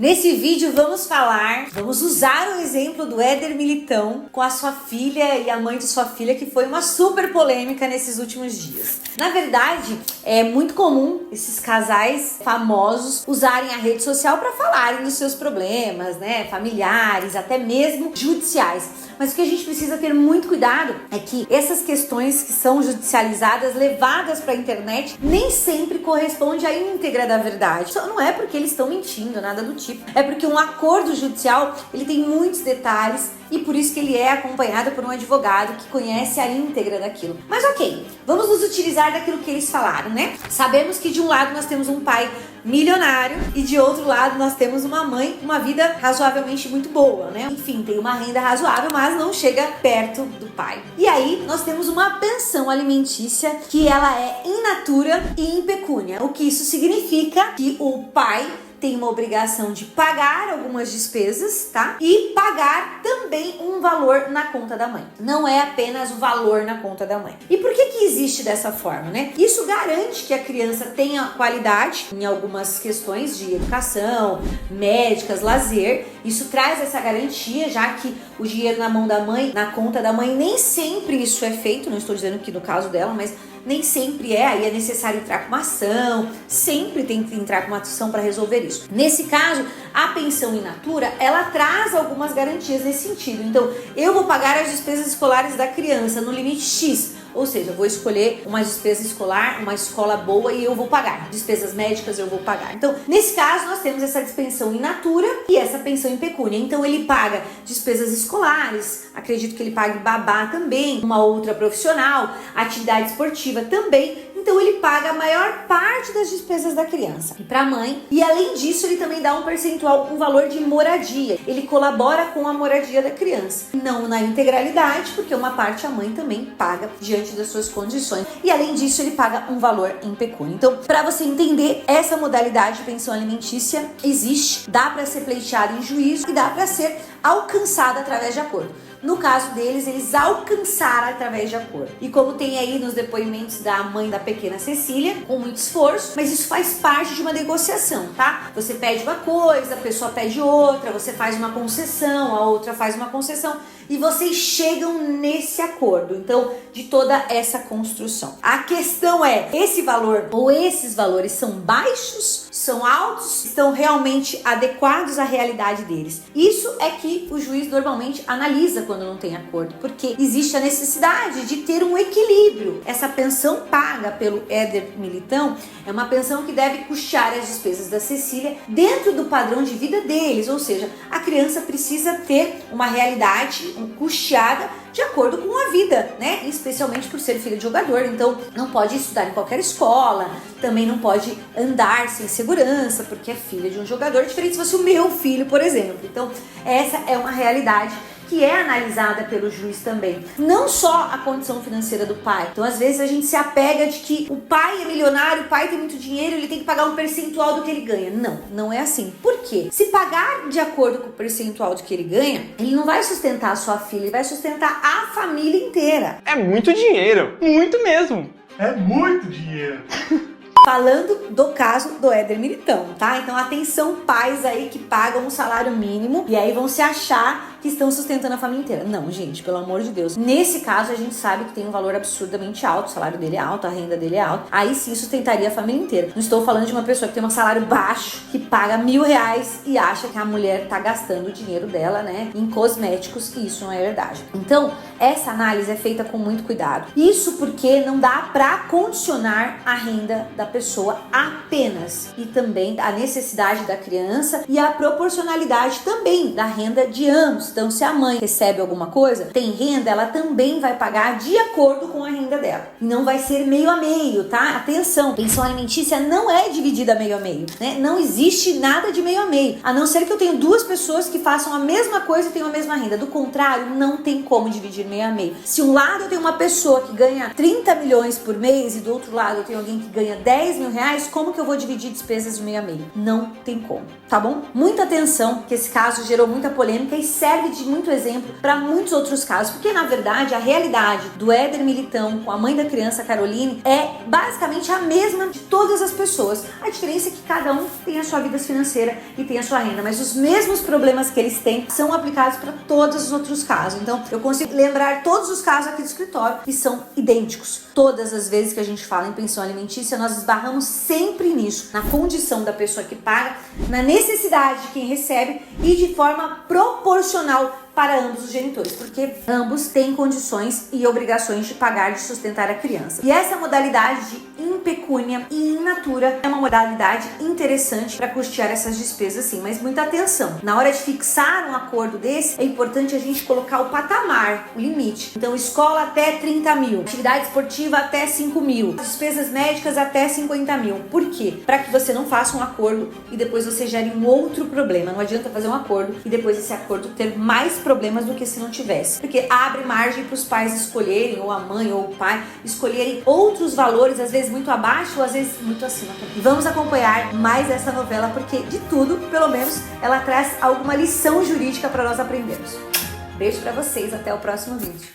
Nesse vídeo vamos usar o exemplo do Éder Militão com a sua filha e a mãe de sua filha, que foi uma super polêmica nesses últimos dias. Na verdade, é muito comum esses casais famosos usarem a rede social para falarem dos seus problemas, né, familiares, até mesmo judiciais. Mas o que a gente precisa ter muito cuidado é que essas questões que são judicializadas, levadas para a internet, nem sempre corresponde à íntegra da verdade. Só não é porque eles estão mentindo, nada do tipo. É porque um acordo judicial, ele tem muitos detalhes e por isso que ele é acompanhado por um advogado que conhece a íntegra daquilo. Mas ok, vamos nos utilizar daquilo que eles falaram, né? Sabemos que de um lado nós temos um pai milionário e de outro lado nós temos uma mãe com uma vida razoavelmente muito boa, né? Enfim, tem uma renda razoável, mas não chega perto do pai. E aí nós temos uma pensão alimentícia que ela é in natura e in pecúnia. O que isso significa? Que o pai tem uma obrigação de pagar algumas despesas, tá? E pagar também um valor na conta da mãe. Não é apenas o valor na conta da mãe. E por que existe dessa forma, né? Isso garante que a criança tenha qualidade em algumas questões de educação, médicas, lazer. Isso traz essa garantia, já que o dinheiro na mão da mãe, na conta da mãe, nem sempre isso é feito. Não estou dizendo que no caso dela, mas nem sempre aí é necessário entrar com uma ação, sempre tem que entrar com uma ação para resolver isso. Nesse caso, a pensão in natura, ela traz algumas garantias nesse sentido. Então, eu vou pagar as despesas escolares da criança no limite X. Ou seja, eu vou escolher uma despesa escolar, uma escola boa e eu vou pagar. Despesas médicas eu vou pagar. Então, nesse caso, nós temos essa pensão in natura e essa pensão in pecúnia. Então, ele paga despesas escolares, acredito que ele pague babá também, uma outra profissional, atividade esportiva também. Então ele paga a maior parte das despesas da criança e para a mãe. E além disso, ele também dá um percentual, um valor de moradia. Ele colabora com a moradia da criança. Não na integralidade, porque uma parte a mãe também paga diante das suas condições. E além disso, ele paga um valor em pecúnia. Então, para você entender, essa modalidade de pensão alimentícia existe, dá para ser pleiteada em juízo e dá para ser alcançada através de acordo. No caso deles, eles alcançaram através de acordo. E como tem aí nos depoimentos da mãe da pequena Cecília, com muito esforço, mas isso faz parte de uma negociação, tá? Você pede uma coisa, a pessoa pede outra, você faz uma concessão, a outra faz uma concessão e vocês chegam nesse acordo, então, de toda essa construção. A questão é, esse valor ou esses valores são baixos, são altos, estão realmente adequados à realidade deles? Isso é que o juiz normalmente analisa quando não tem acordo, porque existe a necessidade de ter um equilíbrio. Essa pensão paga pelo Éder Militão é uma pensão que deve custear as despesas da Cecília dentro do padrão de vida deles, ou seja, a criança precisa ter uma realidade custeada de acordo com a vida, né? Especialmente por ser filha de jogador, então não pode estudar em qualquer escola, também não pode andar sem segurança, porque é filha de um jogador, diferente se fosse o meu filho, por exemplo. Então, essa é uma realidade que é analisada pelo juiz também. Não só a condição financeira do pai. Então, às vezes, a gente se apega de que o pai é milionário, o pai tem muito dinheiro, ele tem que pagar um percentual do que ele ganha. Não, não é assim. Por quê? Se pagar de acordo com o percentual do que ele ganha, ele não vai sustentar a sua filha, ele vai sustentar a família inteira. É muito dinheiro, muito mesmo. É muito dinheiro. Falando do caso do Éder Militão, tá? Então, atenção pais aí que pagam um salário mínimo e aí vão se achar que estão sustentando a família inteira. Não, gente, pelo amor de Deus. Nesse caso, a gente sabe que tem um valor absurdamente alto, o salário dele é alto, a renda dele é alta. Aí sim sustentaria a família inteira. Não estou falando de uma pessoa que tem um salário baixo, que paga R$1.000 e acha que a mulher tá gastando o dinheiro dela, né, em cosméticos, e isso não é verdade. Então, essa análise é feita com muito cuidado. Isso porque não dá pra condicionar a renda da pessoa apenas, e também a necessidade da criança e a proporcionalidade também da renda de ambos. Então, se a mãe recebe alguma coisa, tem renda, ela também vai pagar de acordo com a renda dela. E não vai ser meio a meio, tá? Atenção, pensão alimentícia não é dividida meio a meio, né? Não existe nada de meio a meio, a não ser que eu tenha duas pessoas que façam a mesma coisa e tenham a mesma renda. Do contrário, não tem como dividir meio a meio. Se um lado eu tenho uma pessoa que ganha 30 milhões por mês e do outro lado eu tenho alguém que ganha R$10.000, como que eu vou dividir despesas de meio a meio? Não tem como. tá bom? Muita atenção, que esse caso gerou muita polêmica e serve de muito exemplo para muitos outros casos, porque na verdade a realidade do Éder Militão com a mãe da criança Caroline é basicamente a mesma de todas as pessoas. A diferença é que cada um tem a sua vida financeira e tem a sua renda, mas os mesmos problemas que eles têm são aplicados para todos os outros casos. Então eu consigo lembrar todos os casos aqui do escritório que são idênticos. Todas as vezes que a gente fala em pensão alimentícia, nós esbarramos sempre nisso, na condição da pessoa que paga, na necessidade de quem recebe e de forma proporcional para ambos os genitores, porque ambos têm condições e obrigações de pagar, de sustentar a criança. E essa modalidade de in pecúnia e in natura é uma modalidade interessante para custear essas despesas, sim, mas muita atenção. Na hora de fixar um acordo desse, é importante a gente colocar o patamar, o limite. Então, escola até 30 mil, atividade esportiva até 5 mil, despesas médicas até 50 mil. Por quê? Para que você não faça um acordo e depois você gere um outro problema. Não adianta fazer um acordo e depois esse acordo ter mais problemas do que se não tivesse, porque abre margem para os pais escolherem, ou a mãe ou o pai escolherem outros valores, às vezes muito abaixo ou às vezes muito acima. E vamos acompanhar mais essa novela, porque de tudo, pelo menos, ela traz alguma lição jurídica para nós aprendermos. Beijo para vocês, até o próximo vídeo.